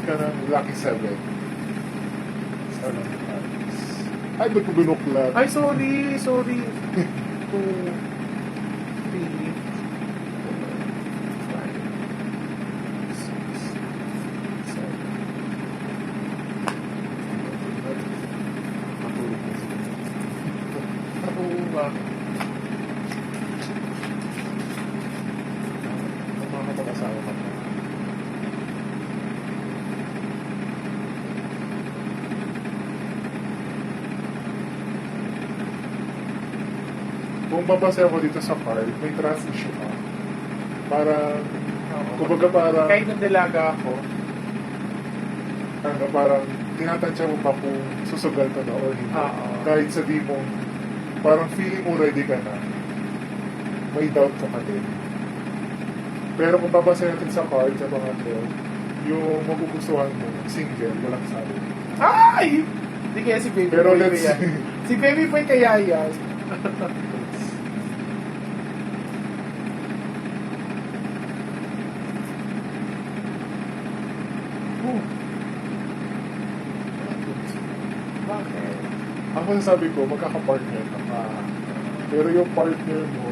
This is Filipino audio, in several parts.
ka ng Lucky 7. Sana. Ay, ba't ko binuklat? Ay, sorry. 2, 3, 5, 6, 7. Oo ba? Ang mga kapag-asawa ka pa. Kung babasa ako dito sa card, may trust issue ka. Parang, kumbaga parang, Kahit nung dalaga ako, parang tinatansya mo pa kung susugal ka na or hindi. Oo. Kahit sabi mo, parang feeling mo ready ka na, may doubt ka pa din. Pero kung babasa natin sa card, sa mga to, yung magugustuhan mo, single, walang sabi. ay! Hindi kaya si Baby Pero Boy let's kaya. Si Baby Boy kaya yan. Oh. Bakit? Ang masasabi ko, magkaka-partner ka pa. Pero yung partner mo,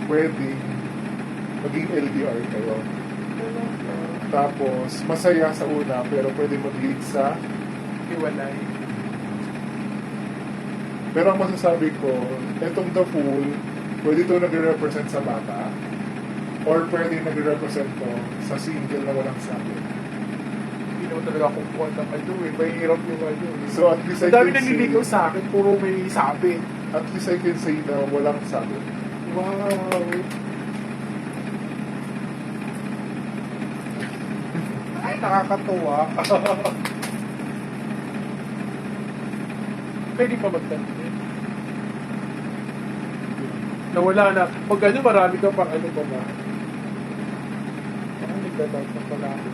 pwedeng maging LDR kayo. Tapos, masaya sa una, pero pwede mag-lead sa... Iwalay. Pero ang masasabi ko, etong The Fool, pwede ito nagre-represent sa bata, or pwede nagre-represent to sa single na walang sabi. Hindi naman talaga akong kuha ng ano eh. Mahirap yung ano eh. So at least I Ang dami can nanliligaw say, sa akin, puro may sabi. at least I can say na walang sabi. Wow. Ay, nakakatuwa. Pwede pa magtanong. Nawala na. Pag ano, marami ka pang ano ba na. Ako nagdadoubt na pala ako.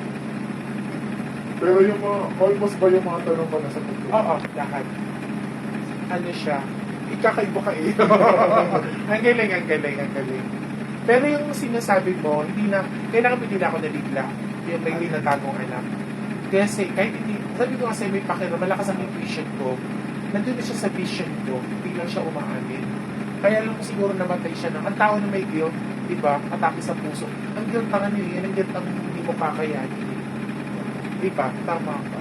Pero yung mga, almost ba yung mga tanong ko na sa pagkakas? Oo, lahat. Ano siya? Ikakaiba ka eh. Ang galing, ang galing, ang galing. Pero yung sinasabi mo, hindi na, kailangan hindi na ako nabigla. Yung may tinatagong anak. Kasi kahit hindi, sabi ko kasi may pakiram, malakas ang intuition ko. Nandun na siya sa vision ko, hindi lang siya umaamin. Kaya lang siguro namatay siya ng, ang tao na may guilt, di ba, atake sa puso. Ang guilt ang ano yun, ang guilt ang hindi mo kakayanin. Di ba? Tama ka.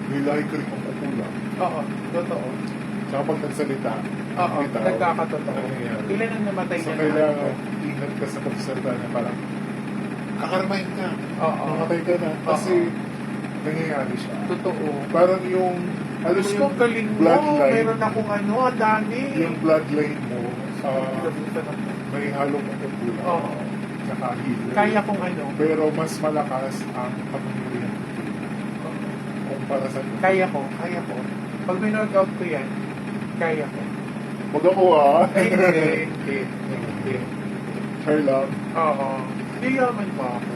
May lahi ka rin kung kukulang. Oo, totoo. Tsaka pag nagsalita, Oo, bitaw, nagkakatotoo. ano nangyayari? Ilan ang namatay So na kailangan ingat ka sa pagsasalita na parang kakarmahin ka, Oo. mamatay ka na. Kasi nangyayari siya. Totoo. Parang yung, alam mo Diyos ko, yung galing mo. bloodline, Meron akong ano, ang dami. yung bloodline mo, Pinabutan ako. may halong kukulang. Oo. Tsaka healer. Kaya kong ano. Pero mas malakas ang kapangyarihan kumpara sa Kaya ko. Pag min-workout ko yan, kaya ko. Wag ako ah. Ay, hindi. Char lang. Oo. Hindi yaman pa ako.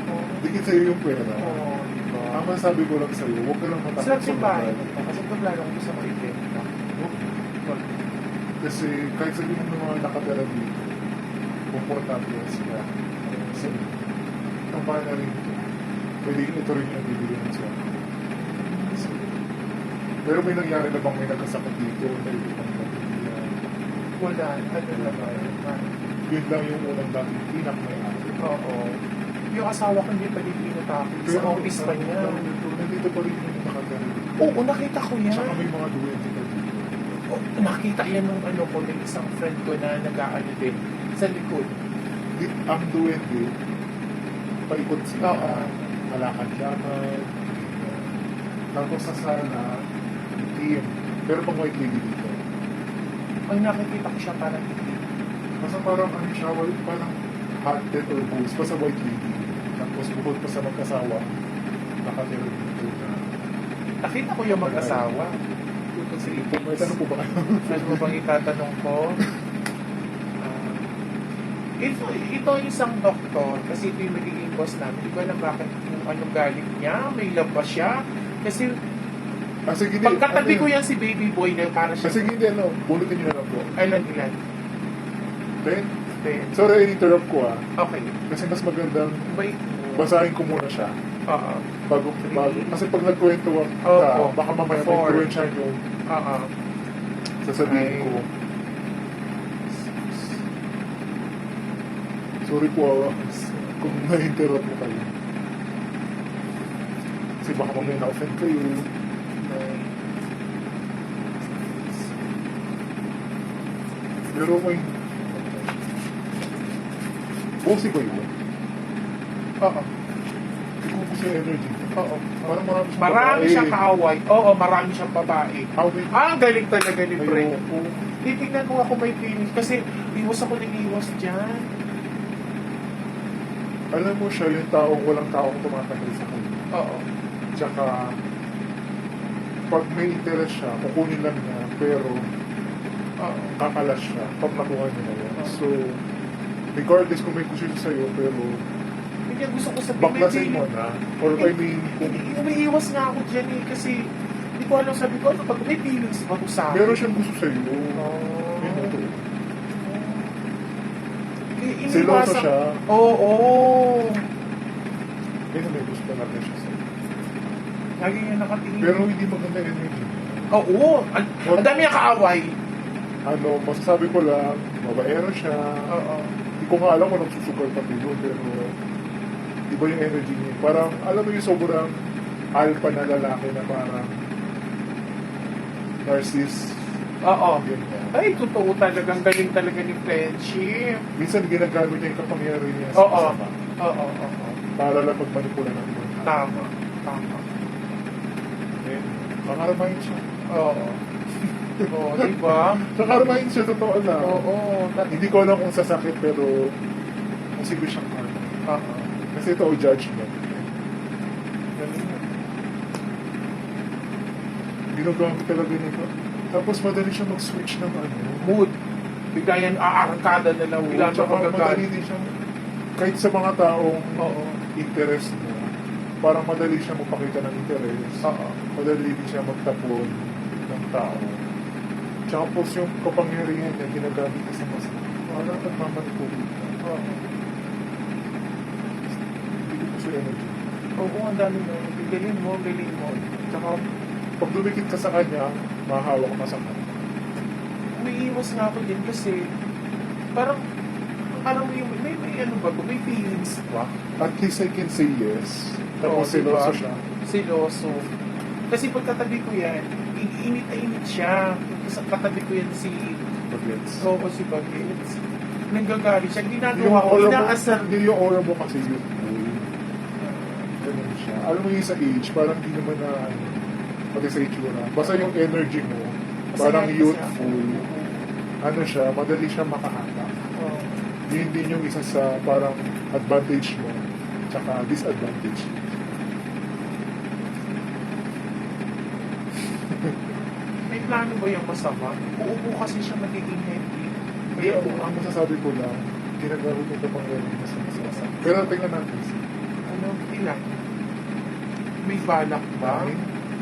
Oo. Dikit sa'yo yung pera. Oo, di ba? Ang masabi ko lang sa'yo, huwag ka lang matakot Sarap sa yung bahay mahal. ko. Kasi problema ko sa mga event. Kasi kahit sabihin ng mga nakatira dito, komportable sila. So, ang paano na rin ito, pwede ito rin yung bibigyan ng siya. So, pero may nangyari na bang may nagkasakit dito, may ibang pamilya? Wala. Ano naman. Yun lang yung unang dating pinakmayari. Oo. Yung asawa ko hindi pa din pinatapos. Sa office pa niya. Nandito pa rin yung nakatira. Oo, nakita ko yan. Tsaka may mga duwende ka dito. Oh, nakita yan ng ano ko, ng isang friend ko na nag-aano din sa likod. Ang duwende, paikot sila. Oo. Malakad-lakad. Tapos sa sala, team. Pero pang white lady dito. Ang nakikita ko siya parang hindi. Basta parang ano siya, parang haunted or ghost. Basta white lady. Tapos bukod pa sa mag-asawa, nakatira dito na. Nakita ko yung mag-asawa. Sige po, may tanong po ba kayo? Ano mo bang itatanong ko? Ito isang doktor, kasi ito yung magiging boss namin. Hindi ko alam bakit kung anong galing niya, may labas siya. Kasi Sige, pagkatabi ko yan si baby boy na para siya. Kasi hindi, ano, bunutin niyo na lang po. Ilan? Then, Then, sorry, in-interrupt ko ah. okay. Kasi mas magandang Wait. basahin ko muna siya. Oo. Bago. Kasi pag nagkwento ka, Opo. baka mamaya may Four. influensya yung Oo. sasabihin Ay. ko. Sorry po, kung na-interrupt mo kayo. Kasi baka mamaya na-offend kayo. Pero may... Bossy ba yun? Oo. Ikaw po sa energy. Oo. Parang marami siyang Marami babae. siyang kaaway. Oo, marami siyang babae. Away. Ang galing talaga ni Pre. Ayoko. Titignan mo ako may feelings kasi iwas ako ng iwas dyan. Alam mo siya, yung taong walang taong tumatagal sa kanya. Oo. Tsaka, pag may interest siya, kukunin lang niya, pero Oo. kakalas siya pag nakuha niya na yan. Oo. So, regardless kung may gusto siya sa'yo, pero Kaya gusto ko sabihin, baklasin mo na. Or I mean, kung umiiwas nga ako dyan eh kasi hindi ko alam, sabi ko, ano pag may feelings ba ko sa akin? meron siyang gusto sa'yo, Oh. yun na to. Iniiwasan- Seloso siya, Oo. yun na may gusto na rin siya sa'yo. Lagi nga nakatingin. Pero hindi maganda energy. Oo. Ang dami ang kaaway. Ano, masasabi ko lang, babaero siya. Oo. Hindi ko nga alam kung nagsusugal pati yun, pero iba yung energy niya. Parang, alam mo yung sobrang alpha na lalaki na parang narcissist. Oo. Ganyan. Ay, totoo talagang galing talaga ni friendship. Minsan ginagamit niya yung kapangyarihan niya Oo. sa masama Oo. Oo. para lang magmanipula ng ibang tao. Tama. Tama. Eh, kakaramahin siya. Oo. Oo, diba? Kakaramahin siya, totoo lang. Oo. Hindi ko alam kung sasakit, pero posible siyang karma. Oo. Kasi ito, judgment. Galing. Ginagamit talaga nito. Tapos madali siya mag-switch ng ano. Mood. Bigla yan aarkada na lang. Bigla na Tsaka madali magagalit. din siya, kahit sa mga taong Oo. interest mo, parang madali siya magpakita ng interest. Oo. Madali din siya magtapon ng tao. Tsaka po yung kapangyarihan niya, ginagamit niya sa masama. Parang nagmamanipulate ka. Oo. Hindi ko sa energy. Oo, ang dami mo. Galing mo, galing mo. Tsaka, pag dumikit ka sa kanya, mahahawak ka sa kanya. Umiiwas nga ako din kasi parang alam mo yung may ano ba to, may feelings ba? At least I can say yes. Tapos Oo, diba? seloso siya. Siloso. Kasi pagkatabi ko yan, init na init siya. Kasi katabi ko yan si Bagets. si Bagets. Nanggagalit siya. Yung Ginagawa ko, aura mo, inaasar. hindi yung aura mo kasi youthful. Ganun siya. Alam mo yung sa age, parang hindi naman na, pati sa itsura. Basta yung energy mo, parang Masaya, youthful. Ano siya, madali siya makahatak. Oo. Yun din yung isa sa parang advantage mo, tsaka disadvantage. May plano ba yung masama? Uupo kasi siya magiging happy. Hindi, ang masasabi ko lang, ginagamit ito pang meron sa masasa. Pero tingnan natin. Ano, ilang? May balak ba?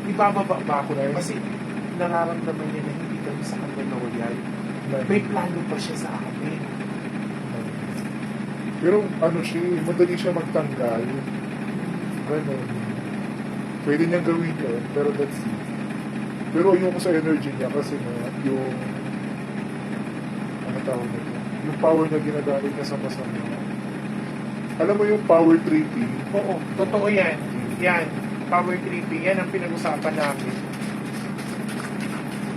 Ibababa ba ako na? Kasi nararamdaman niya na hindi kami sa kanya loyal. May plano pa siya sa akin. Pero ano siya, madali siya magtanggal. Ganun. Pwede niyang gawin yun, pero that's it. Pero ayoko sa energy niya kasi nga, yung ano tawag nito? Yung power na ginagamit niya sa masama. Alam mo yung power tripping? Oo, totoo yan. Yan, power tripping. Yan ang pinag-usapan namin.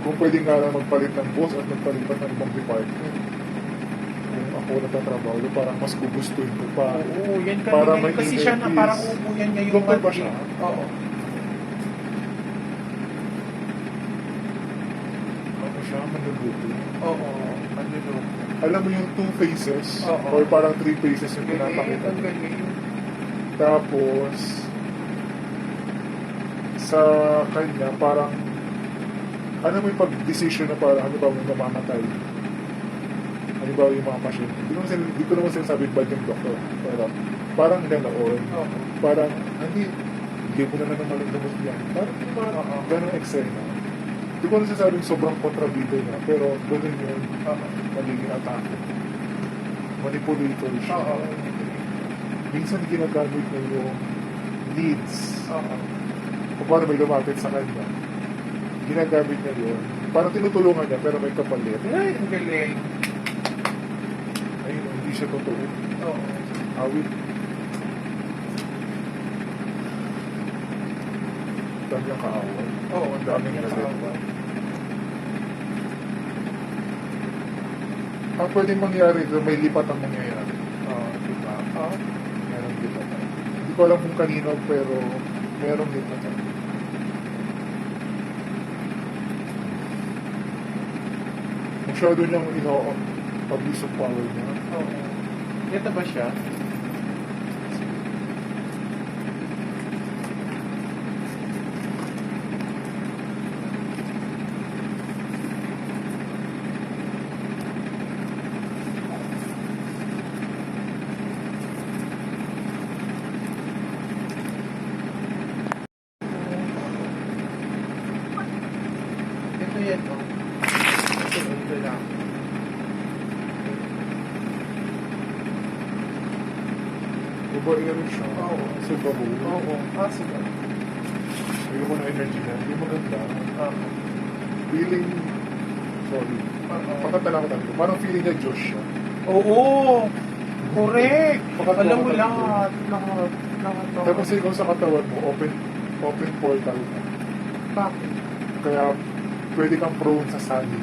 Kung pwede nga lang magpalit ng boss at magpalipat ng ibang department. Kung ako natatrabaho, parang mas gugustuhin ko pa. Oo, yan Para kanina. may Kasi siya na inner parang peace. uupo yan ngayon. Doktor ba siya? Oo. Ano siya, manluluto. Oo, manluloko. Alam mo yung two faces, Oo. or parang three faces yung Galing, pinapakita. ang galing. Tapos, sa kanya, parang, ano mo yung pag-decision na parang, ano ba may mamamatay? Ano ba yung mga pasyente? Hindi ko naman sinasabi bad yung doktor. Pero, parang ganoon. Oo. Parang, hindi, hindi mo na naman lumos yan. Parang yung mga Oo. ganong eksena. Hindi ko naman sinasabing sobrang kontrabida niya, pero ganun yung magiging atake. Manipulator siya. Oo. Minsan ginagamit na yung leads. Oo. Kung paano may lumapit sa kanya, ginagamit niya yun. Parang tinutulungan niya, pero may kapalit. Ay, ang galing. Ayun, hindi siya totoo. Oo. Awit. Dami ang kaaway. Oo, ang dami niya Kasi, kaaway. ang pwedeng mangyari doon, may lipat ang mangyayari. Oo, diba? Oo. Merong lipatan. Hindi ko alam kung kanino, pero merong lipatan. Masyado niyang abuse of power niya. Oo. Ito ba siya? Ito yan, oh. Ito lang. Babae rin siya. Oo. So, babo. Oo. Ah, sige. Ayoko na energy na. Hindi maganda. Oo. Feeling, sorry. Oo. Pakatala ko talaga. Parang feeling niya Diyos siya. Oo. Correct. Pakatala Alam ko mo talaga. lahat. Lahat. Lahat. Tapos ikaw sa katawan mo, open portal ka. Bakit? Kaya pwede kang prone sa sali.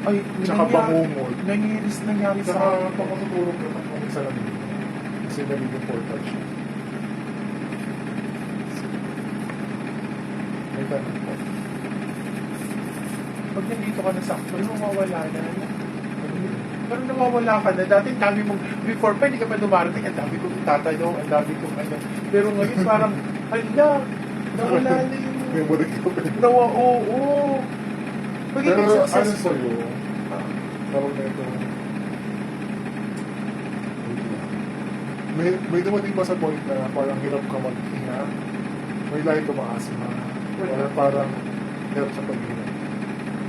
Ay, Tsaka bangungod. nangyari sa Saka akin. pakatutulog ka ng isa lang yun. Kasi nagiging portal siya. May tanong po. Pag nandito ka na sakto, nawawala na. Pero nawawala ka na. Dati ang dami mong, before pa, hindi ka pa dumarating, ang dami kong tatanong, ang dami kong ano. Pero ngayon parang, hala, nawala na yung, Memory ko. oo. Pagiging Pero ano successful. sa'yo, parang na ito, may dumating ba sa point na parang hirap ka maghinga? May lahi ka ma-asma? Parang hirap sa paghinga.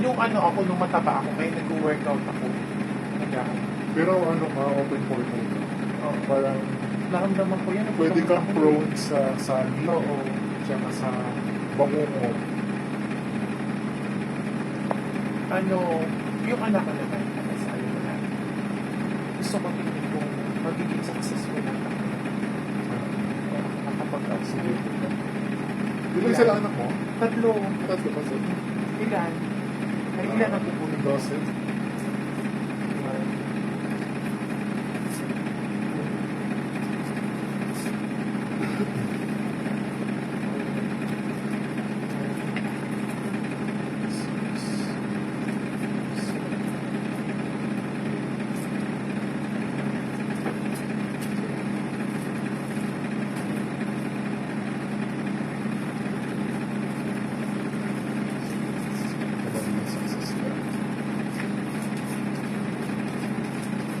Yung ano ako, nung mataba ako, kaya nag-workout ako. Pero ano ka, open portal ka. Oo. Parang Naramdaman ko yan. pwede kang prone sa sali. Oo. Tsaka sa bangungot. Ano, yung anak ko naman, sabi ko na, gusto ko tingin kung magiging successful na ako. Sige. Nakapag-upside. Ilan sila anak mo? Tatlo. Tatlo ba sila? Ilan? Ay, ilan ang pupunin ko? 12.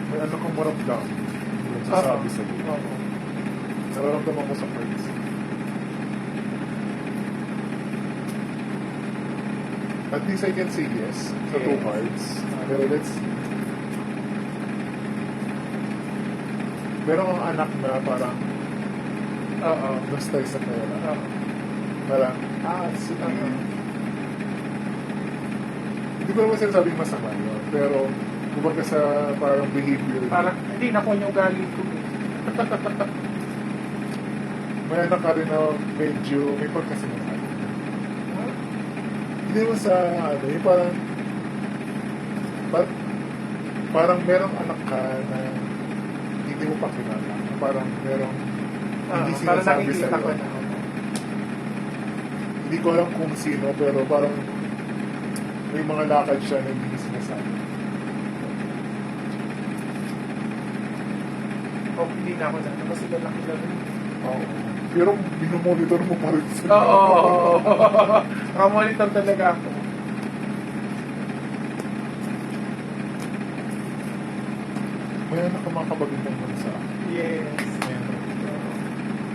May ano kang maramdam. Yung sasabi sa iyo. Oo. Nararamdaman ko sa friends. At least I can say yes sa two Yes. cards. Pero let's see. Meron kang anak na parang Oo. nostay sa pera. Oo. Parang, Sige. hindi ko naman sinasabing masama yun. Pero, kumbaga sa parang behavior. Parang, hindi na ko yung galing ko. May anak ka rin na medyo may pagkasinungaling. Hindi mo sa ano, yung parang merong anak ka na hindi mo pa kilala. Parang merong hindi Parang sinasabi nakikita sa'yo. ko na. Hindi ko alam kung sino, pero parang may mga lakad siya na hindi sinasabi. Oh, hindi na ako na. Kasi lalaki na rin. Oo. Pero binomonitor mo pa rin sila. Oo. Nakamonitor talaga ako. May anak ka mga kabagin ng bansa. Yes. Meron.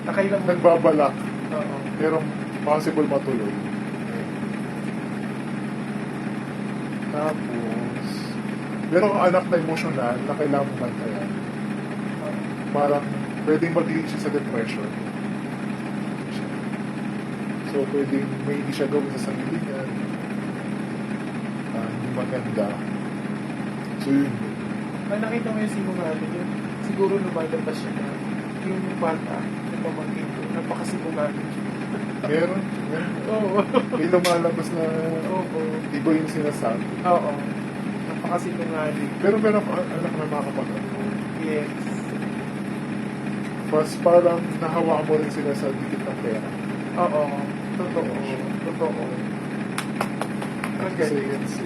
Nakailang mo. Nagbabalak, Oo. pero possible matuloy. Tapos, meron kang anak na emosyonal na kailangan mo bantayan. Parang pwedeng mag-lead siya sa depression. So, pwedeng may hindi siya gawin sa sarili niya. Hindi maganda. So, yun. Nakita mo yung sinungaling yun. Siguro lumalabas siya na yung bata, yung pamangkin ko, napakasinungaling. Meron. Oo. May lumalabas na Oo. iba yung sinasabi. Oo. Napakasinungaling. Pero meron ako anak na makakapag-ano. Yes. Mas parang nahawa mo rin sila sa dikit ng pera. Oo. Totoo. Totoo. Ang Kasi galing. yan si...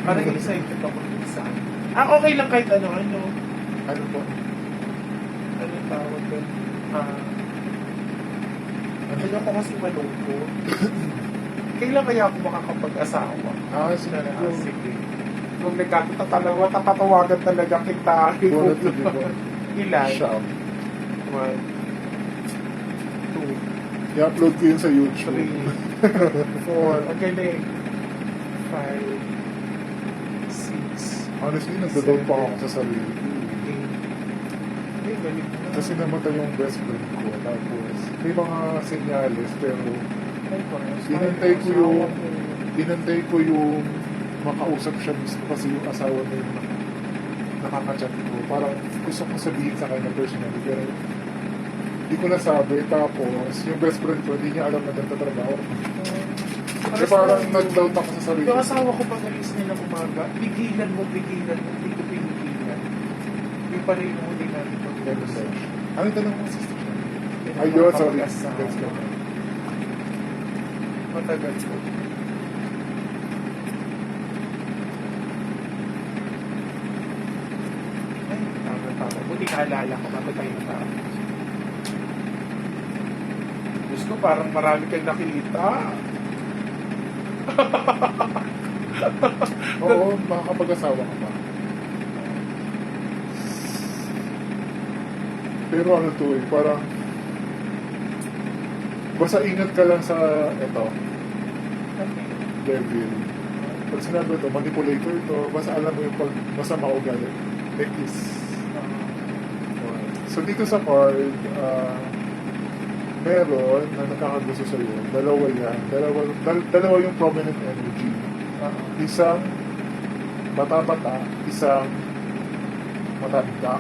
Parang excited ako dun sa okay lang kahit ano-ano. Ano po? Ano tawag doon? Ano ko kasi malungkot. Kailan kaya ako makakapag-asawa? Sinabi ko. Sige. Kung nagkatawa, tatatawagan talaga kita. Bonnet to be born. Ilan? Siya. 1, 2, I-upload ko yun sa 3, YouTube. 4, ang galing. 5, 6, Honestly, nagdadoubt pa ako sa sarili ko. 8. Ay, galing na. Kasi namatay yung best friend ko. Tapos, may mga senyales, pero Ay, parang inantay ko yung asawa ko. inantay ko yung makausap siya mismo kasi yung asawa niya yung nakaka-chat ko. Parang gusto kong sabihin sa kanya personally, pero hindi ko nasabi. Tapos, yung best friend ko, hindi niya alam na nagtatrabaho. Kasi parang nag-doubt ako sa sarili. Yung asawa ko pag alis nila umaga, pigilan mo, hindi ko pinigilan. Yung pala yung huli natin pag-conversation. Ano yung tanong mo, sister? Ayun, sorry. Asawa. Let's go. Matagal ko. Ay, tama. Buti naalala ko bago tayo natapos. Diyos ko, parang marami kang nakita. Oo, makakapag-asawa ka pa. Pero ano to eh, parang basta ingat ka lang sa eto, devil. Pag sinabi ito, manipulator to, basta alam mo yung pag masama ugali. X. So dito sa card, meron na nakakagusto sa'yo. Dalawa yan. Dalawa yung prominent energy. Isang bata-bata, isang matanda.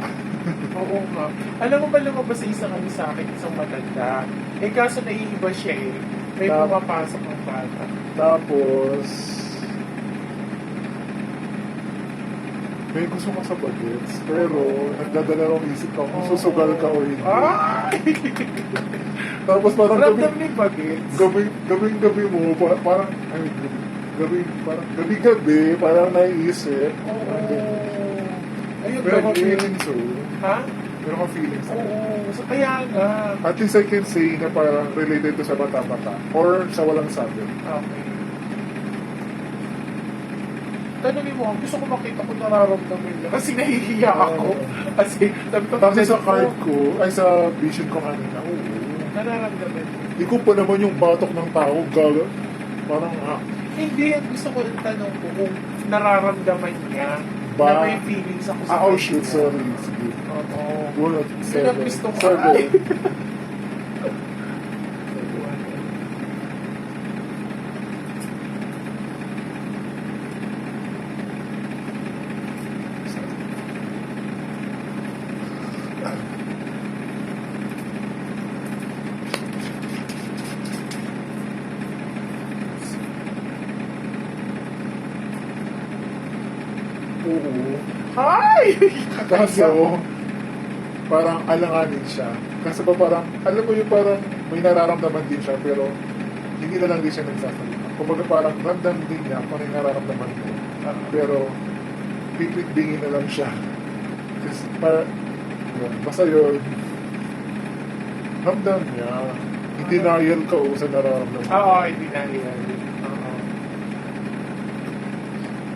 Oo nga. Alam mo ba lumabas sa isang ano sa akin, isang matanda? Eh kaso naiiba siya eh. May pumapasok ng bata. Tapos, may gusto ka sa bagets, pero nagdadala ng isip ka kung susugal ka o hindi. Ay! Tapos parang Ramdam ni Bagets. gabi mo, parang gabi, parang naiisip. Oo. Ayun, Pero ka gabi. feeling so. Ha? Pero ka feeling so. Oo. So, kaya nga. At least I can say na parang related to sa bata-bata or sa walang sabi. Okay. Tanungin mo, gusto ko makita kung nararamdaman niya. Kasi nahihiya ako. Kasi, sabi ko, Tapos sa card ko, ay sa vision ko kanina, nararamdaman niya. hindi ko pa naman yung batok ng tao, gaga. Parang, Hindi, ang gusto ko yung tanong ko kung nararamdaman niya Ba? na may feelings ako sa oh kanya. shit, sorry. Sige. Oo. Wala, Yun ang gusto ko. Seven. Oo. Hi! Kaso, parang alanganin siya. Kasi pa parang, alam mo yung parang may nararamdaman din siya, pero hindi na lang din siya nagsasalita. Kumbaga parang ramdam din niya kung ano yung nararamdaman mo. Pero, pipitbingin na lang siya. Kasi parang, yun, basta yun, ramdam niya. Hindi denial ka o sa nararamdaman. Oo, hindi na yan. Oo.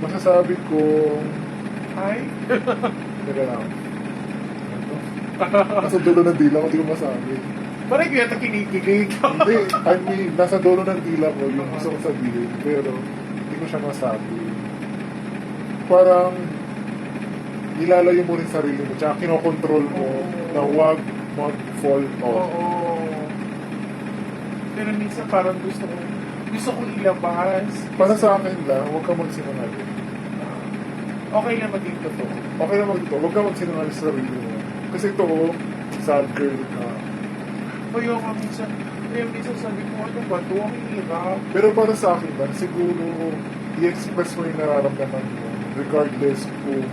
Masasabi ko, Hi? teka lang. Ano? Nasa dulo ng dila ko, hindi ko masabi. Parang kaya ito kinikilig. Hindi, I mean, nasa dulo ng dila ko yung gusto ko sabihin. Pero, siya masabi. Parang nilalayo mo rin sarili mo, tsaka kinokontrol mo na huwag mag-fall off. Oo. Pero minsan parang gusto kong ilabas. Para sa akin lang, huwag ka magsinungaling. Okay lang maging totoo. Okay naman ito, huwag ka magsinungaling sa sarili mo. Kasi ito, sad girl ka. Kaya minsan sabi ko, ano ba ito? Ang hirap. Pero para sa akin lang, siguro i-express mo yung nararamdaman mo regardless kung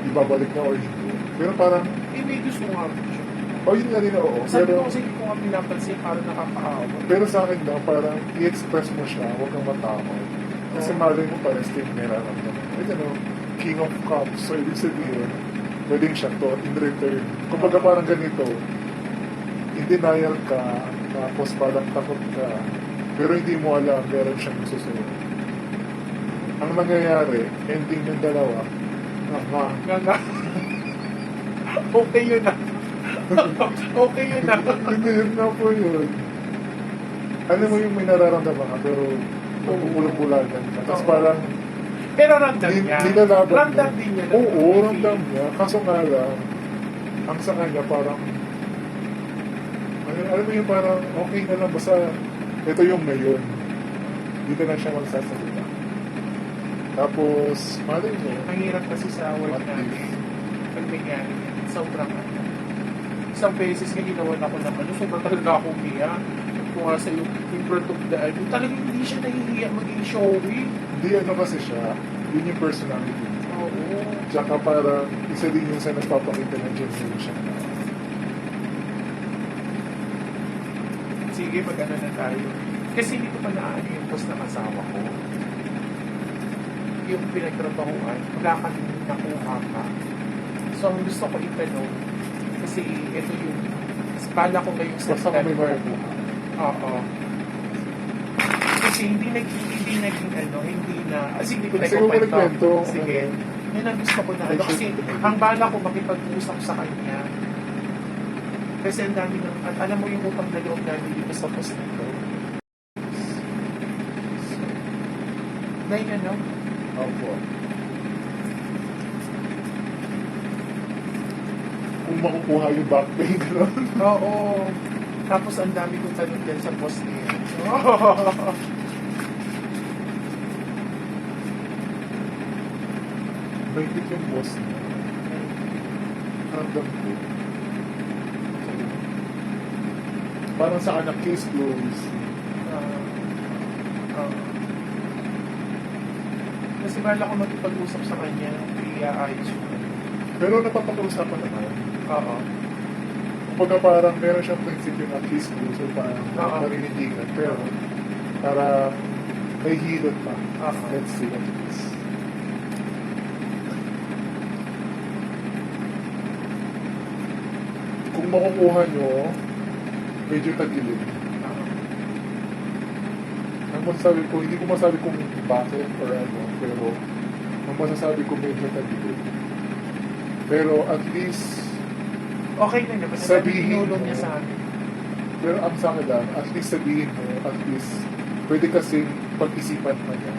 ibabalik na or hindi. Pero parang, May gusto nga ako siya. yun nga din oo. Sabi Pero, ko kasi hindi ko nga pinapansin parang nakakaawa. pero sa akin lang, parang i-express mo siya, huwag kang matakot. Kasi malay mo parang still may nararamdaman. King of Cups. So, ibig sabihin, pwedeng siya to in return. Kumbaga parang ganito, in denial ka, tapos parang takot ka, pero hindi mo alam, meron siyang susunod. Ang nangyayari, ending ng dalawa, Nga. Okay yun na. Okay yun na. hindi, yun nga po yun. Alam mo yung may nararamdaman ka, pero nagpupulong-pulagan ka. Tapos parang, Pero ramdam niya. nilalaban Ramdam mo. din niya. Oo, ramdam niya. Kaso nga lang, ang sa kanya parang, alam mo yung parang, okay na lang, basta ito yung ngayon. Dito na siya magsasalita. Tapos, malay mo, Ang hirap kasi sa work What natin. if? Pag nangyari, sobrang ano. Isang beses nga ginawa ako ng ano, sobrang talaga ako umiyak. Kung nga sa'yo, yung birth of the ano, talagang hindi siya nahihiya maging showy. hindi ano kasi siya, yun yung personality. Oo. Tsaka parang, isa din yung sa nagpapakita ng genuine siya. Sige, mag-ano na tayo. Kasi hindi ko pa naano yung post ng asawa ko. Yung pinagtrabahuan, wala ka din nakuha ka. So, ang gusto ko itanong, kasi ito yung, bala ko ngayong Basta kung may September. makukuha. Oo. Kasi hindi naging ano, hindi na, hindi ko Kasi kung nagkukwento. nagkwento, Sige. Yun ang gusto ko na ano. Kasi ang bala ko makipag-usap sa kanya. Kasi ang dami ng, at alam mo yung utang na loob namin dito sa post nito. Na yun ano? Opo. Kung makukuha yung back pay, gano'n. Oo. Tapos ang dami kong tanong dyan sa post niya. Baitit yung boss niya. Ramdam ko. Parang sa anak, case closed. Kasi bala ko magpag-usap sa kanya, iaayos ko. Pero napapag-usapan naman. Oo. Kumbaga parang meron siyang prinsipyo na case closed. So parang Oo. marinindigan. Pero para may hilot pa. Oo. Let's see what it is. Kung makukuha nyo, medyo tagilid. Ang masasabi ko, hindi ko masabi kung bakit or ano, pero ang masasabi ko medyo tagilid. Pero at least, Okay na naman. Sabihin Tinulong mo. niya sa akin. pero ang sa akin lang, at least sabihin mo, at least, pwede kasi pag-isipan pa niya.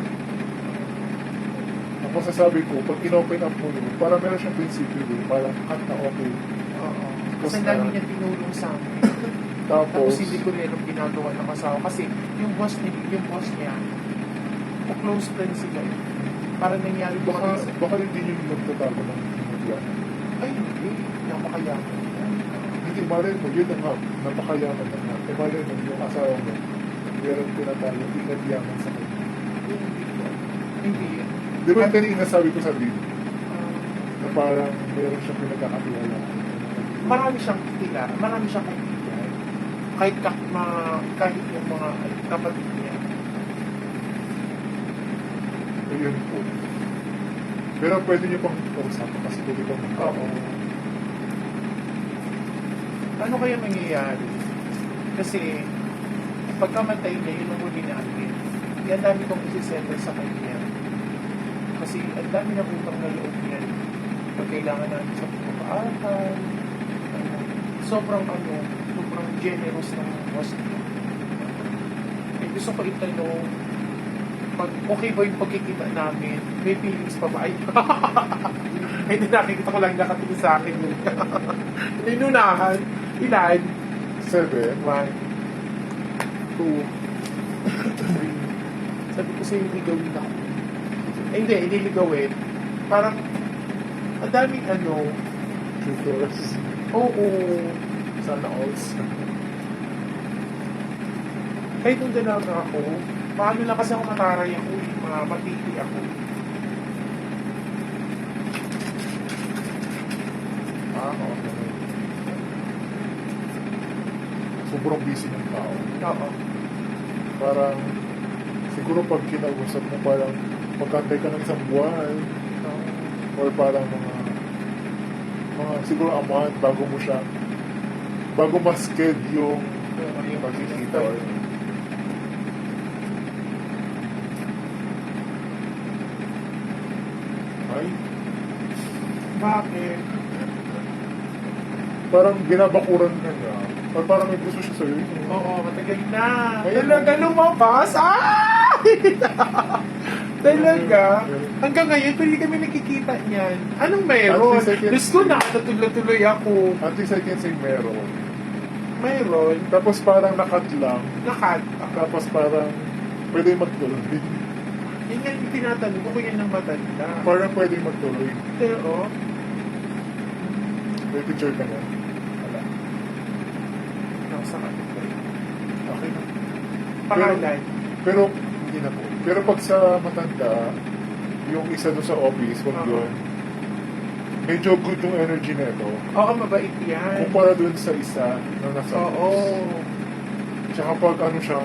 Ang masasabi ko, pag in-open up mo yun, parang meron siyang prinsipyo yun, parang at na okay. Oo. Kasi ang Basta- dami niya tinulong sa akin. Tapos, Tapos hindi ko rin ang ginagawa ng asawa. Kasi yung boss niya, close friend sila. Parang nangyari baka hindi nyo magtatago ng pinagyan. ay hindi, napakayaman. Hindi, malay mo, yun ang napakayaman na nga. E malay mo, yung asawa mo, meron tinatago, pinagyaman sa kanya. Hindi yan. Di ba yung kanina sabi ko sa video, Ah, na parang meron siyang pinagkakatiwala. marami siyang kilala, marami siyang kaibigan. Kahit yung mga kapatid niya. Ayun po. Pero pwede niyo pang pausapan kasi pwede pang Oo. Ano kaya mangyayari? Kasi pagkamatay niya, yun ang huli natin. Yan dami kong isisettle sa kanya. Kasi ang dami ng utang na loob niyan. Pag kailangan natin sa pagpapaaral, sobrang generous ng boss niya. Eh, gusto ko itanong, pag okay ba yung pagkikita namin? May feelings pa ba? Ay, hindi nakikita ko lang nakatingin sa akin yun. Inunahan. Ilan? 7. 1, 2, 3. Sabi ko sa'yo, ligawin ako. Hindi ligawin. Parang, ang daming ano. Tutors. Oo. Sana alls. Kahit nung dalaga ako, paano lang kasi ako mataray ako, matiti ako. Okay. Sobrang busy ng tao. Oo. Parang, siguro pag kinausap mo, parang magkantay ka ng isang buwan. Or parang mga siguro a month bago mo siya, bago mas-sked yung pagkikita. Or, ay, Bakit? parang binabakuran ka niya. Or parang may gusto siya sa'yo. Oo, matagal na. Ayun. Talaga lumabas? Talaga? Hanggang ngayon, pwede kami nakikita niyan. Anong mayroon? At least I can Diyos ko see. na, natuloy-tuloy ako. At least I can say meron. Mayroon. Tapos parang nakat lang. Nakat. Tapos parang pwede magtuloy. Yun nga yung tinatanong ko kung yan ang matanda. Parang pwede magtuloy. Pero, May picture ka na. Wala. nasa ano ko. Okay na. Pangalan. Pero, hindi na po. Pero pag sa matanda, yung isa doon sa office, wag Oo. doon, medyo good yung energy na ito. Oo, mabait yan. Kumpara doon sa isa na nasa Oo. office. Tsaka pag ano siya,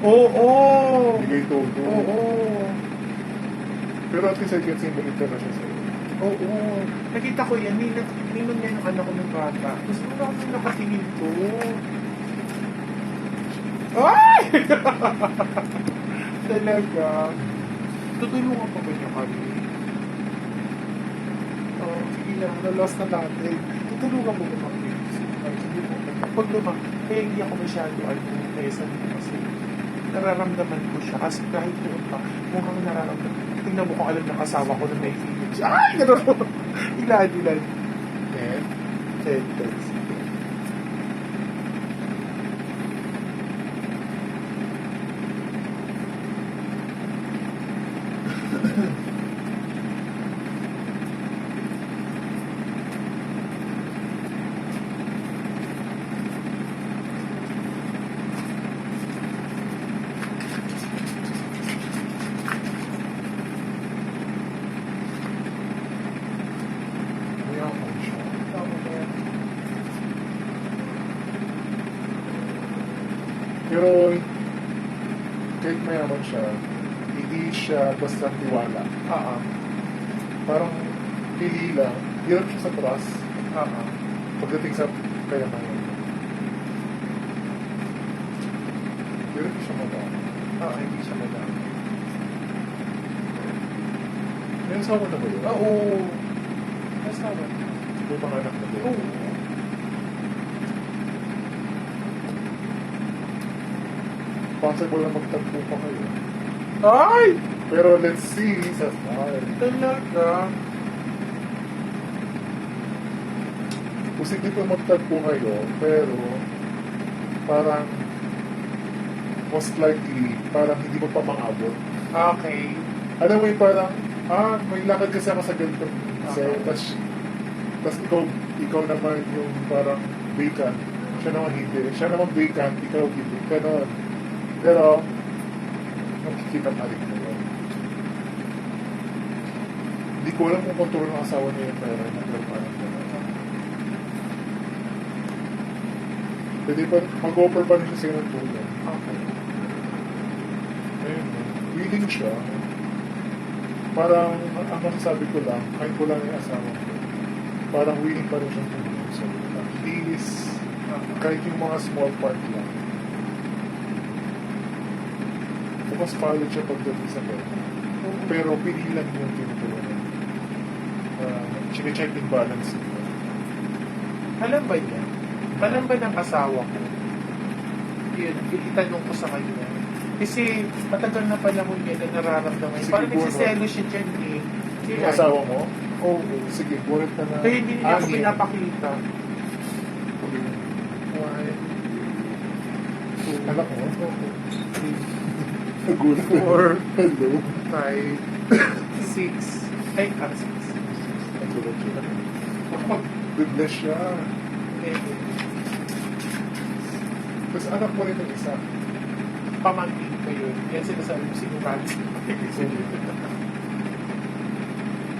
Oo. bigay todo. Oo. Pero at least I can say malita na siya sa'yo. Oo. Nakita ko yan. Ninong niya yung anak ko ng bata. Gusto ko lang nakatingin ko. Ay! Talaga. Tutulungan pa ba niya kami? Oh, sige lang. Na-lost na natin. Tutulungan mo ba kami? Ay, sige po. Pag lumaki, kaya hindi ako masyado kaya sabi ko kasi nararamdaman ko siya. Kasi kahit doon pa, mukhang nararamdaman. Tingnan mo kung alam ng asawa ko na may feelings. Ay! Gano'n! Ilan. And, Sentence. mayaman siya. Pero, kahit mayaman siya, hindi siya basta tiwala. Oo. Parang pili lang, hirap siya sa trust Oo. pagdating sa kayamanan. Hirap siya mag-aama. Oo, hindi siya madami. May asawa na ba yun? Oo. Asawa. May mga anak na ba yun? Oo. Possible na magtagpo pa kayo. Ay! Pero let's see sa start. Talaga. Posible pa magtagpo kayo, pero parang most likely, parang hindi mo pa maabot. Okay. Alam mo yung parang, may lakad kasi ako sa ganitong Okay. tas ikaw naman yung parang vacant. Siya naman hindi. Siya naman vacant, ikaw hindi. Ganon. Pero, magkikita pa rin kayo. Hindi ko alam kung control ng asawa niya yung pera na pero parang gano'n. Pwede pa, mag-offer pa rin siya sa'yo ng tulong. Okay. Ayun, willing siya. Parang, ang masasabi ko lang, kahit ko lang yung asawa ko, parang willing pa rin siyang tulong. So, linis, kahit yung mga small part lang. Mas palad siya pagdating sa pera. Pero pili lang yung tinutulungan. Chine-check yung balance niya. Alam ba niya? Alam ba ng asawa ko? Yun, itanong ko sa kanya. Kasi matagal na pala ko yan na nararamdaman. Sige, Parang bunot. nagsiselo siya dyan eh. Yung asawa mo? Oo. Sige, bunot ka na. Kaya hindi niya ako Angin. pinapakita. One, two, Anak mo? three, Nagulat na. Four. Hello. 5, 6. Ay, 6. Nagulat siya. Goodness siya. Tapos anak mo rin yung isa. Pamangkin ko yun. Yan sinasabi mo sinungaling.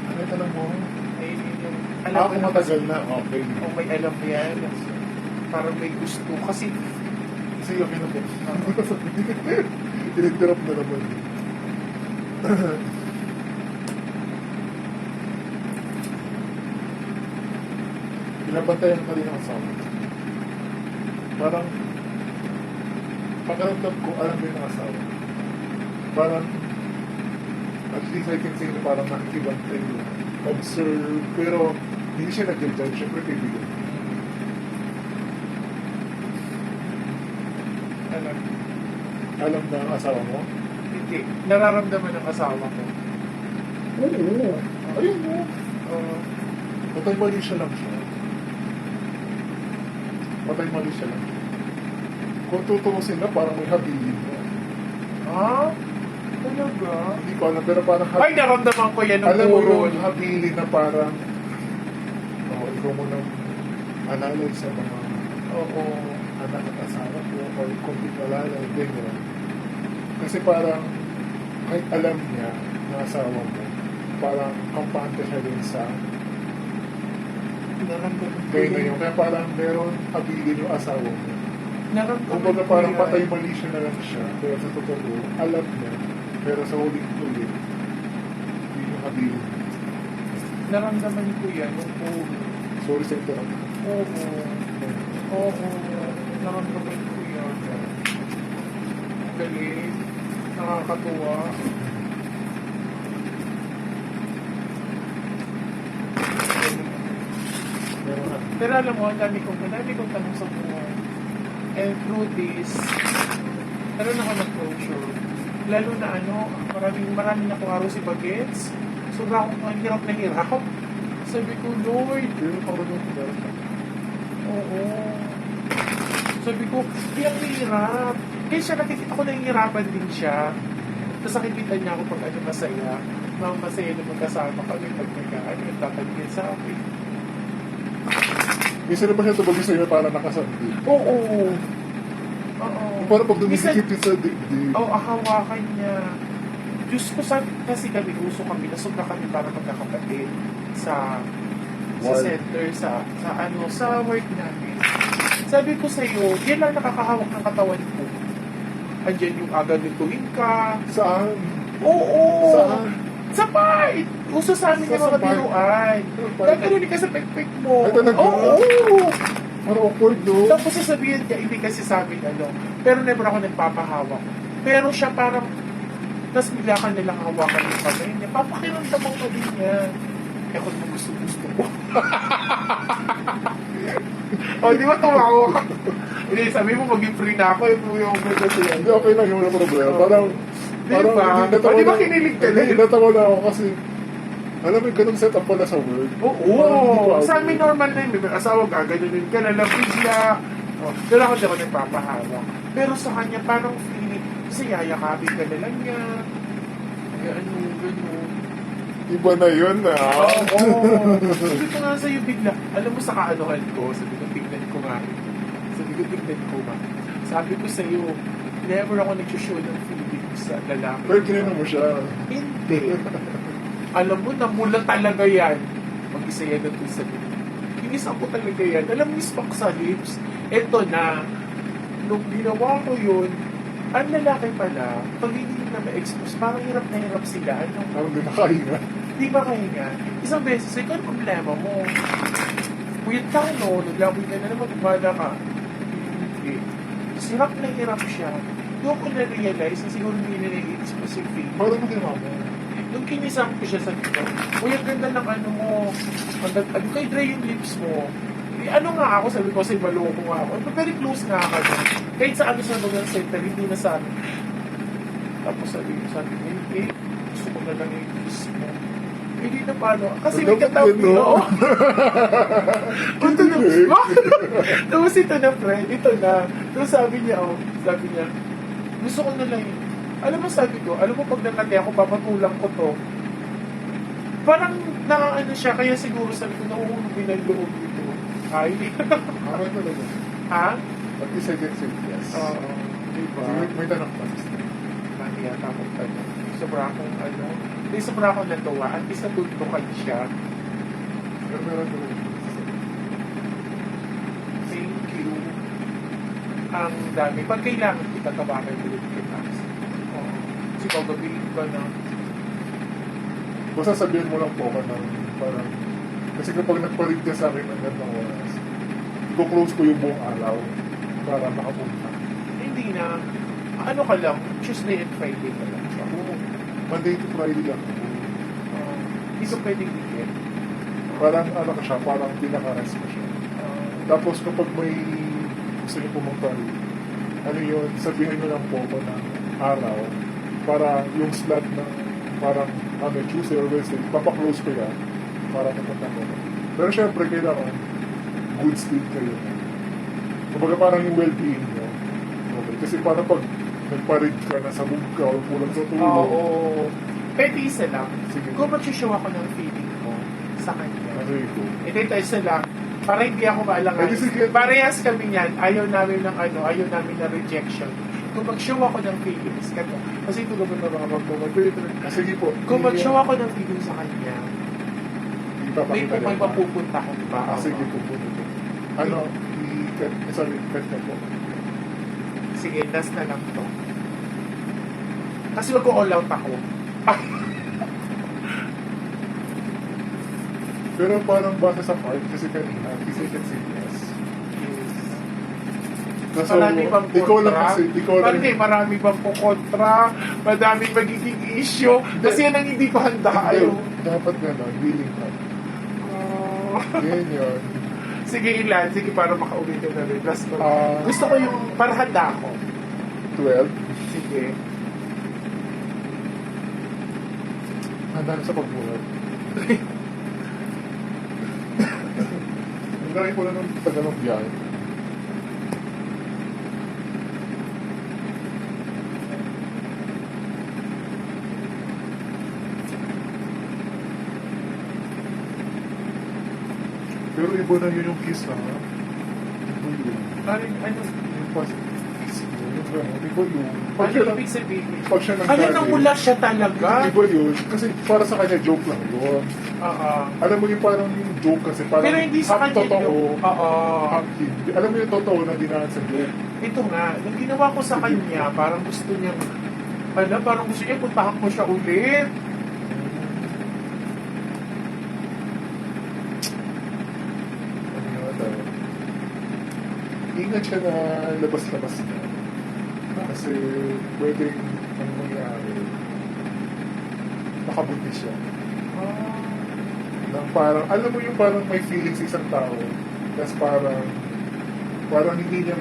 Ano yung tanong mo? Ay, yung... Ako na matagal na. Okay. kung may alam yan. Parang may gusto. Kasi, Kasi yung kinabot. Ininterrupt na naman. Pinabantayan ka rin ang asawa. Parang, pagkaramdam ko, alam mo yung asawa. Parang, at least I can say na parang nakikibantay mo. Observe, pero hindi siya nag-judge. Siyempre, kaibigan. alam. Alam na ang asawa mo? Hindi. Nararamdaman ng asawa ko. Oo. Ayun mo. Uh, Patay mali siya lang siya. Patay mali siya lang siya. Kung tutuusin na, parang may habilin mo. ha? Talaga? Hindi ko alam, pero parang Ay, naramdaman ko yan ng alam mo puro. yung habilin na parang ikaw mo nang analyze sa mga Oo. anak at asawa ko or kung di kalala, ganyan. Kasi parang kahit alam niya na asawa mo, parang kampante siya din sa Naramdaman ko kaya na yan. yun. Kaya parang meron habilin yung asawa mo. Naramdaman Kumbaga ko parang yan. patay mali siya na lang siya, pero sa totoo, alam niya, pero sa huling huli, yun yung habilin. Naramdaman ko yan. Yung puro. Sorry sa interrupt. Oo. Oo. Naramdaman ko yan. Galing. Nakakatuwa. Meron na. Pero alam mo, ang dami kong tanong sa buhay. And through this, meron ako ng closure. Lalo na maraming na kung araw si Bagets. Sobra akong ang hirap na hirap. Sabi ko, Lord, Pero parang yung meron. oo. Sabi ko, ang hirap. Kaya siya nakikita ko nahihirapan din siya. Tapos nakikita niya ako pag masaya. Masaya na magkasama kami pag nagtatanggil sa akin. Minsan na ba siya tumagi sa'yo para nakasanti? Oo. Oo. Parang pag Minsan- dumikit sa dibdib. Oo, hawakan niya. Diyos ko, kasi kami, uso kami, nasubra kami para magkakapatid sa Wow. center, sa work namin. Sabi ko sa'yo, yan lang nakakahawak ng katawan ko. Andiyan yung agalutuin ka. Saan? Oo! Saan? Sa bite! Uso sa amin yung Sa mga bite? biruan. Gaganunin ka sa pekpek mo. Ay, talaga? Oo! Parang awkward, no? Tapos sasabihin niya, hindi kasi sa amin pero never ako nagpapahawak. Pero siya parang, tapos bigla ka nilang hawakan yung kamay niya, papakiramdaman ko din niya. Eh kung gusto ko. O, di ba tumawa ka? Hindi, sabi mo maging free na ako, yung may kasi yan. Hindi, okay lang yung problema. Parang, Di ba? natawa Di ba na- kinilig ka Hindi, din? natawa na ako kasi, alam mo yung ganung setup pala sa work. Parang hindi ko Oo, awkward. sa amin normal na yun. May asawa, gaganunin ka, lalapis niya. Oh, pero ako di ako nagpapahawak. Pero sa kanya, parang feeling, kasi yayakapin ka na lang niya. Gano'n. Iba na yun, ah. Oo. Sabi ko nga sa'yo bigla, alam mo sa kaanuhan ko, sabi ko tignan ko nga. Sabi ko sa'yo, never ako nag-show ng feelings sa lalaki. Pero ginano mo siya. Hindi. Alam mo, namula talaga yan. Mag-isa yan na sa lips. Inisan ko talaga yan. Alam mo, ispak sa lips. Eto na, nung ginawa ko yun, ang lalaki pala, pag hindi na ma-expose, parang hirap na hirap sila. Ano? Parang di nakahinga. Di ba kahinga? Isang beses, ikaw ang problema mo. Weird ka, no? Naglaboy ka na naman, gumala ka. Hindi. Tapos hirap siya. Doon ko na-realize na siguro hindi na nai-expose yung feeling. Parang mo ginawa mo. Nung kinisam ko siya sa dito, uy, ang ganda ng ano mo. Ano kay dry yung lips mo. Eh, ano nga ako, sabi ko, maloko nga ako. Pero very close nga ako. Kahit sa ano sa lugar center, hindi na sa amin. Tapos sabi niya, gusto ko na lang yung kiss mo. Hindi na paano. Kasi may katabi. Oo. Ito na. Tapos ito na, friend. Ito na. Tapos sabi niya, gusto ko na lang yun. Alam mo, sabi ko, pag nangati ako, papatulang ko to. Parang nakaano siya, kaya siguro sabi ko, nauulubin ang loob dito. Ay. Ako talaga. Ha? At least I can say yes. Oo. Diba? May tanong pa. Kaya tapos sobra akong natuwa. At least natultukan siya. Pero meron talaga. Thank you. Ang dami. Pag kailangan kita, tawagan ulit kita. Oo. Kasi pagabihin ka na. Basta sabihin mo lang po ka ng parang, kasi kapag nagpalig ka sa akin ng gandang oras, i-close ko yung buong araw para makapunta. Hindi na. Ano ka lang, Tuesday and Friday ka lang. So, Monday to Friday lang. hindi ko pwedeng weekend. Parang ano ka siya, parang pinaka-rest mo siya. Tapos kapag may gusto niyo pumunta rin, ano yun, sabihin nyo lang po ko ng araw para yung slot ng parang Tuesday or Wednesday, papaklose ko yan para pupunta ko. Pero syempre, kailangan good sleep kayo. Kumbaga parang yung well-being nyo. Okay. Kasi parang pag nagparid ka, nasa mood ka, or kulang sa tulog. Oo. Pwede isa lang. Sige. Kung magsishow ako ng feeling ko sa kanya. Ano ito? Ito isa lang. Para hindi ako maalangan. Eh, sige. Parehas kami niyan. Ayaw namin ng rejection. Kung mag-show ako ng feelings, kasi tulog mo na mga magmamagod. Sige po. Kung mag-show ako ng feelings sa kanya, may Ipapakita niya. mapupunta ko ba? Sige po po. Ano, cut na po. Sige, last na lang to. Kasi mag-all out ako. Pero parang base sa part, kasi kanina, kasi can say yes. Kaso, Marami bang ikaw lang kontra? kasi, ikaw lang. Hindi, marami bang po kontra? Madaming magiging issue? Kasi yan ang hindi ko handa. Ayaw. Dapat gano'n, willing ka. Yan yun. Sige, ilan? Sige, para makauwi ka na rin. Last one. Ah. Gusto ko yung, para handa ako. 12. Sige. Handa na sa pagbuhat. Ang dami ko lang ng tagalog biyahe. Pero iba na yun yung kiss ha. Iba yun. Ano? Yung kiss mo. Yung gano'n. Iba yun. Pag Ano siya lang, ibig sabihin? pag siya Ano nang nang mula siya talaga? Iba yun. Kasi para sa kanya joke lang yun. Oo. Alam mo yung parang yung joke kasi parang Pero hindi sa half kanya totoo. yung... Oo. half hindi. Alam mo yung totoo na dinaan sa joke. Ito nga, nung ginawa ko sa kanya, parang gusto niya, parang gusto niya puntahan ko siya ulit. Ano yun tayo? Ingat siya na labas-labas na. Kasi pwedeng ang mangyari, makabuntis siya. Nang parang, alam mo yung parang may feelings sa isang tao, tapos parang hindi niya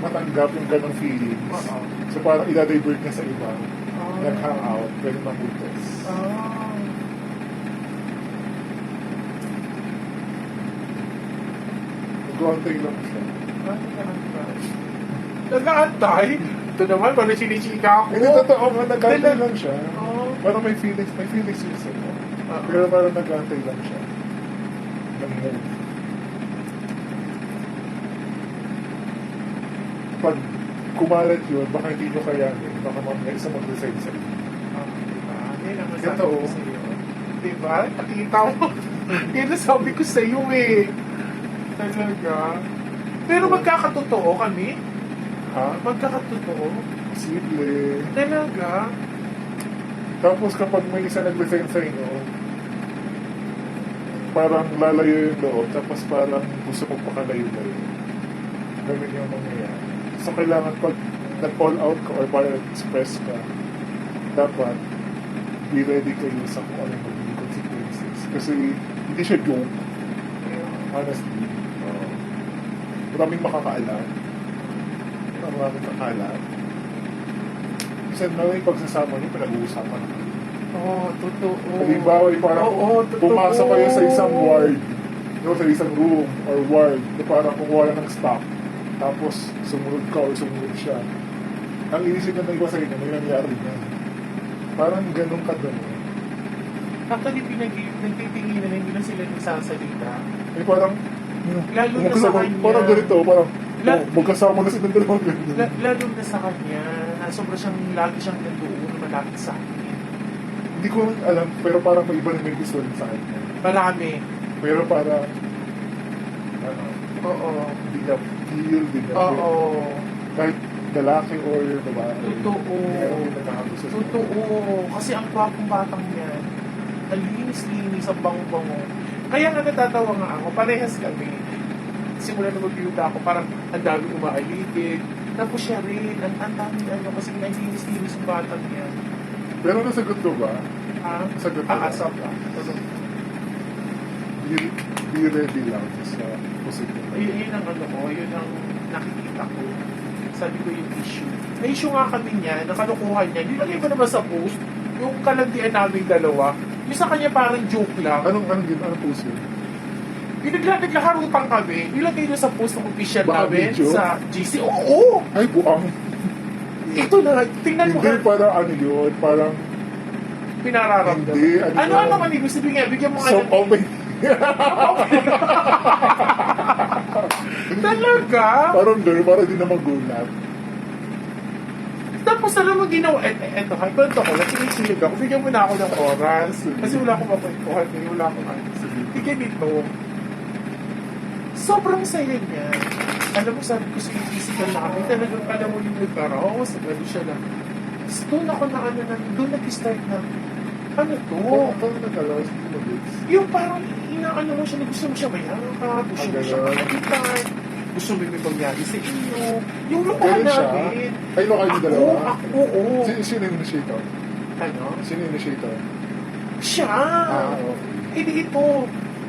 matanggap yung ganong feelings. Oo. So parang ila-divert niya sa iba. Ah. Nag-hang out, pwede mabuntis. Nag-antay lang siya. Nag-aantay? Ito naman, parang sinichika ako. Hindi, totoo nga, nag-antay lang siya. Oo. Parang may feelings yung isa mo. Oo. Pero parang nag-antay lang siya. Nag-move. Pag kumalat yun, baka hindi nyo kayanin. Baka mamaya isa mag-resign sa inyo. Diba? Yan ang masabi Totoo. ko sa'yo. Diba? Nakita mo. Yan ang sabi ko sa'yo eh. Talaga. Pero magkakatotoo kami? Ha? Magkakatotoo? Posible. Talaga? Tapos kapag may isa nag-resign sa inyo, parang lalayo yung loob, tapos parang gusto mo pakalayo-layo. Ganun yung mangyayari. So kailangan pag nag-all out ka or parang express ka, dapat be ready kayo sa kung ano yung magiging consequences. Kasi hindi siya joke. Honestly. Maraming makakaalam. Maraming makakaalam. minsan na yung pagsasama niyo, pinag-uusapan na. Oo, totoo. Halimbawa, yung parang Oo, totoo. pumasok kayo sa isang ward, no, sa isang room or ward, na parang kukuha ng stock, tapos sumunod ka or sumunod siya. Ang inisip na iba sa inyo, may nangyari na. Parang ganun ka doon. Actually, nagtitinginan na hindi na sila nagsasalita. Eh parang, Lalo na sa magkasama- kanya. parang ganito, parang, La- magkasama na silang dalawang ganun. Lalo na sa kanya, na sobrang siyang lagi siyang nandoon, malapit sa akin. Hindi ko alam, pero parang may iba na may gusto rin sa kanya. Marami. Pero parang, ano, Oo. hindi na feel, hindi na Oo. kahit lalaki or babae. Totoo. Meron din nakakagusto sa Totoo. Kasi ang gwapong batang yan. Ang linis-linis, ang bango-bango. Kaya nga natatawa nga ako, parehas kami. Simula na mag-beauty ako, parang ang dami umaaligid. Tapos siya rin, ang dami ano, kasi ang linis-linis ang batang yan. Pero nasagot ko ba? Ha? Nasagot ko ba? Asap lang. Be ready lang sa positive. Yun ang ano ko, yun ang nakikita ko. Sabi ko yung issue. May issue nga kami niya, nakalukuhan niya. Nilagay ko naman sa post, yung kalandian namin dalawa. Yung sa kanya parang joke lang. Anong post yun? Yung naglaharutang kami, nilagay niya sa post ng official Baka namin video? sa GC. Oo! Ay, buang. Ito na, tingnan mo Hindi, nga, parang ano yun, parang, pinararamdam. Hindi, ano Ano yun? naman ibig sabihin nga, bigyan mo nga so ng- open. Talaga? Parang gano'n, parang di na magulat. Tapos alam mo ginawa, eto, kwento ko, nakikinig ako, bigyan mo na ako ng oras. Kasi wala akong mapagkuhan, wala akong ano. Hindi ganito. Sobrang saya niya. Alam mo, sabi ko sa physical namin, talagang alam mo yung nagkaraos, ano siya lang. Tapos doon ako na ano, doon nag-start na, ano to? Oo, ito na nagalaw, hindi mo gets. Yung parang inaano mo siya, gusto mo siya mayaman ka, gusto mo siya Ganun. makakitan, gusto mo may mangyari sa inyo. Yung lukuhan Ganun siya? namin. Ay, no, kayo dalawa? Oo. Sino yung initiator? Ano? Sino yung initiator? Siya! Okay. Hindi ito.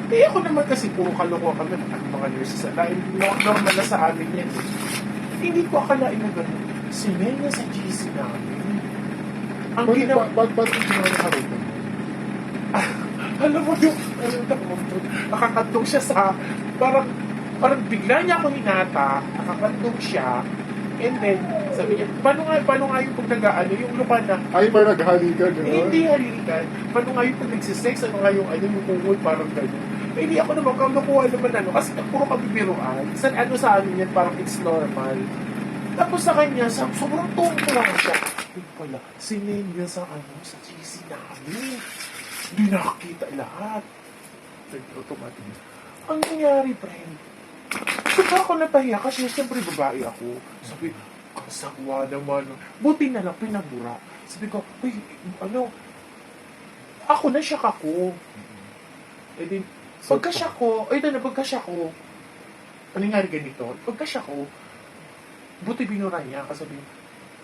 Eh ako naman kasi puro kalokohan kami ang mga nurses. Dahil normal na sa amin yan. Hindi ko akalain na gano'n. Sinenya sa GC namin. Ang ginawa... Ba't yung ginawa na karutan? Alam mo yung... Nakakantong siya sa... Parang bigla niya ako hinata. Nakakantong siya. And then, sabi niya, paano nga yung pag nag-ano, yung lupa na, Ay, parang naghalikan, gano'n? hindi halikan. Paano nga yung pag nagsisex, ano nga yung kukul, parang gano'n. Eh, hindi ako naman, nakuha naman ano, kasi puro kami biruan. Sa amin yan, parang it's normal. Tapos sa kanya, sobrang tungkol lang siya. Yung pala, sinend niya sa GC namin. Hindi nakakita lahat. Automatic. Ang nangyari, friend, saka ako napahiya kasi siyempre babae ako. Sabi, ang sakwa naman. Buti na lang, pinabura. Sabi ko, uy, ano, ako na siya ako. E din, pagka-siya ko, ano nangyari ganito? Pagka-siya ko, buti binura niya, kasi sabi,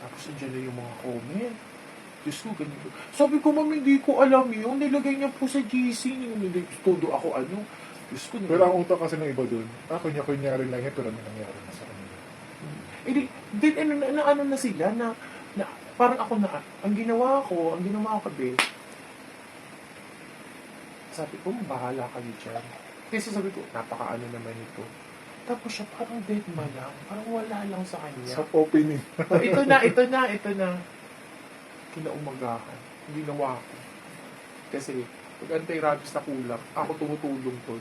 tapos nandiyan na yung mga comment. Diyos ko, ganito. Sabi ko, ma'am, hindi ko alam yun. Nilagay niya po sa GC. Todo ako, ano. Diyos ko, Pero ang utak kasi ng iba dun, kunyari lang yan, pero may nangyari na sa kanila. Ano na sila, na parang ako na, ang ginawa ko, be, sabi ko, bahala kayo dyan. Kasi sabi ko, napakaano naman ito. Tapos siya parang dead man lang, parang wala lang sa kanya. Sa opening. ito na. Kinaumagahan. Ginawa ko. Kasi, pag anti-rabies na kulang, ako tumutulong to.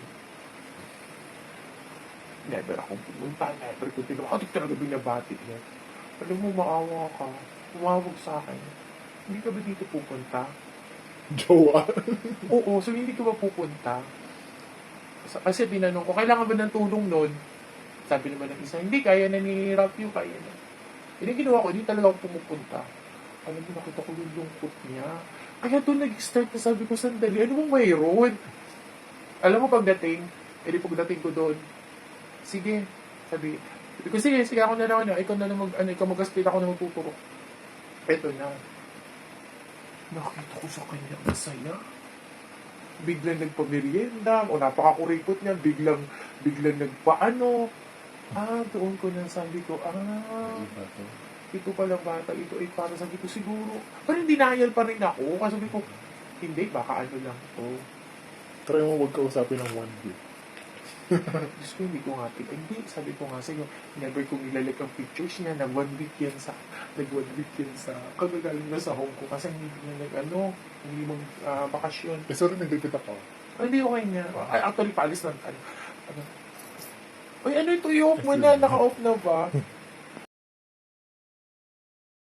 Never akong pumunta, never ko tinawag. Ako talaga binabati niya. Alam mo, maawa ka. Tumawag sa akin. Hindi ka ba dito pupunta? Jowa. Oo, so hindi ka ba pupunta? Kasi tinanong ko, kailangan ba ng tulong nun? Sabi naman ng isa, hindi, kaya na ni Ralph yung kaya na. Hindi ginawa ko, hindi talaga ako pumupunta. Alam mo, nakita ko yung lungkot niya. Kaya doon nag-start na sabi ko, sandali, ano bang mayroon? Alam mo, pagdating ko doon, sige, sabi ko, sige, ako na lang, ikaw mag-aspil, ako na magtuturo. Eto na. Nakita ko sa kanya, masaya. Biglang nagpamerienda, o napakakuripot niya, biglang nagpaano. Doon ko nang sabi ko, ito palang bata, ito ay para sabi ko siguro. Pero hindi denial pa rin ako. Kasi sabi ko, hindi, baka ano lang to. Try mo huwag kausapin ng 1 week. Diyos ko, hindi ko nga hindi, sabi ko nga sa'yo, never kong nilalike ang pictures niya, nag-1 week yan sa, kagagaling na sa Hong Kong, kasi hindi na hindi mong bakasyon. Eh, sorry, nag-repeat ako. Hindi okay nga. Actually, paalis lang. Uy, ano ito yung off mo na? Naka-off na ba?